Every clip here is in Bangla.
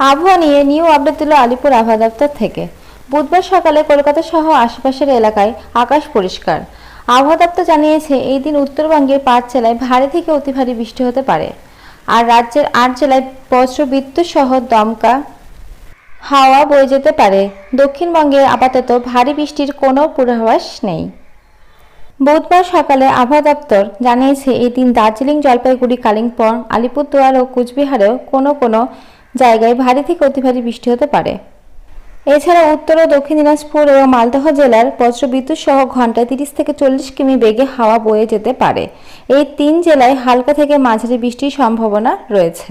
আবহাওয়া নিয়ে নিউ আপডেট দিল আলিপুর আবহাওয়া দপ্তর থেকে। বুধবার সকালে কলকাতা সহ আশেপাশের এলাকায় আকাশ পরিষ্কার। আবহাওয়া দপ্তর জানিয়েছে, এই দিন উত্তরবঙ্গের 5 জেলায় ভারী থেকে অতি ভারী বৃষ্টি হতে পারে। আর রাজ্যের 8 জেলায় বজ্র বিদ্যুৎ সহ দমকা হাওয়া বয়ে যেতে পারে। দক্ষিণবঙ্গে আপাতত ভারী বৃষ্টির কোনো পূর্বাভাস নেই। বুধবার সকালে আবহাওয়া দপ্তর জানিয়েছে, এই দিন দার্জিলিং, জলপাইগুড়ি, কালিম্পং, আলিপুরদুয়ার ও কুচবিহারেও কোনো কোনো জায়গায় ভারী থেকে অতি ভারী বৃষ্টি হতে পারে। এছাড়া উত্তর ও দক্ষিণ দিনাজপুর এবং মালদহ জেলার বজ্রবিদ্যুৎ সহ ঘন্টায় 30 থেকে 40 কিমি বেগে হাওয়া বয়ে যেতে পারে। এই 3 জেলায় হালকা থেকে মাঝারি বৃষ্টির সম্ভাবনা রয়েছে।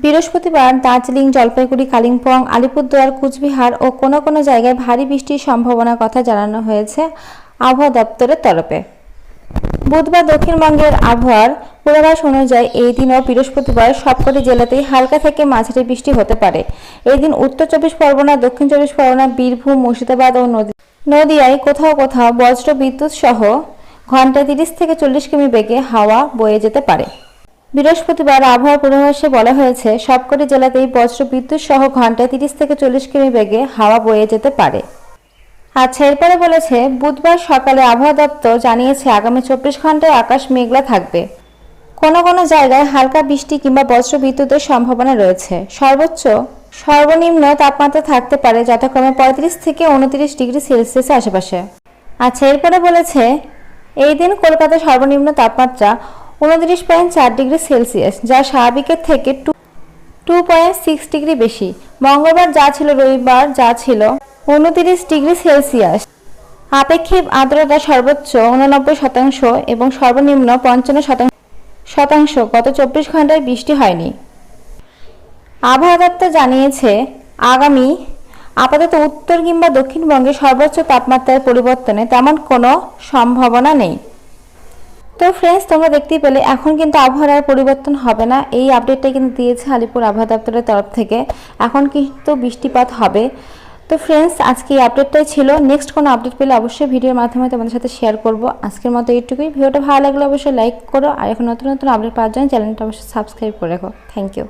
বৃহস্পতিবার দার্জিলিং, জলপাইগুড়ি, কালিম্পং, আলিপুরদুয়ার, কুচবিহার ও কোনো কোনো জায়গায় ভারী বৃষ্টির সম্ভাবনার কথা জানানো হয়েছে আবহাওয়া দপ্তরের তরফে। বুধবার দক্ষিণবঙ্গের আবহাওয়ার পূর্বাভাস অনুযায়ী এই দিন ও বৃহস্পতিবার সবকটি জেলাতেই হালকা থেকে মাঝারি বৃষ্টি হতে পারে। এই দিন উত্তর 24 পরগনা, দক্ষিণ 24 পরগনা, বীরভূম, মুর্শিদাবাদ ও নদিয়ায় কোথাও কোথাও বজ্র বিদ্যুৎ সহ ঘন্টায় 30 থেকে 40 কিমি বেগে হাওয়া বয়ে যেতে পারে। বৃহস্পতিবার আবহাওয়া পূর্বাভাসে বলা হয়েছে, সবকটি জেলাতেই বজ্র বিদ্যুৎ সহ ঘন্টায় 30 থেকে 40 কিমি বেগে হাওয়া বয়ে যেতে পারে। আচ্ছা, এরপরে বলেছে, বুধবার সকালে আবহাওয়া দপ্তর জানিয়েছে, আগামী 24 ঘন্টায় আকাশ মেঘলা থাকবে। কোনো কোনো জায়গায় হালকা বৃষ্টি কিংবা বজ্র বিদ্যুতের সম্ভাবনা রয়েছে। সর্বনিম্ন তাপমাত্রা থাকতে পারে যথাক্রমে 35 থেকে 29 ডিগ্রি সেলসিয়াসের আশেপাশে। আচ্ছা, এরপরে বলেছে, এই দিন কলকাতার সর্বনিম্ন তাপমাত্রা 29.4 ডিগ্রি সেলসিয়াস, যা স্বাভাবিকের থেকে 2.6 ডিগ্রি বেশি। মঙ্গলবার যা ছিল, রবিবার যা ছিল 29 ডিগ্রি সেলসিয়াস। আপেক্ষিক আর্দ্রতা সর্বোচ্চ 89% এবং সর্বনিম্ন 55% গত 24 ঘন্টায় বৃষ্টি হয়নি। আবহাওয়া দপ্তর জানিয়েছে, আপাতত উত্তর কিংবা দক্ষিণবঙ্গে সর্বোচ্চ তাপমাত্রার পরিবর্তনে তেমন কোনো সম্ভাবনা নেই। তো ফ্রেন্ডস, তোমরা দেখতেই পেলে এখন কিন্তু আবহাওয়ার পরিবর্তন হবে না। এই আপডেটটা কিন্তু দিয়েছে আলিপুর আবহাওয়া দপ্তরের তরফ থেকে। এখন কিন্তু বৃষ্টিপাত হবে। তো ফ্রেন্ডস, আজকে এই আপডেটটাই ছিল। নেক্সট কোনো আপডেট পেলে অবশ্যই ভিডিওর মাধ্যমে তোমাদের সাথে শেয়ার করব। আজকের মতো এইটুকুই। ভিডিওটা ভালো লাগলে অবশ্যই লাইক করো, আর এখন নতুন নতুন আপডেট পাওয়ার জন্য চ্যানেলটা অবশ্যই সাবস্ক্রাইব করে রাখো। Thank you.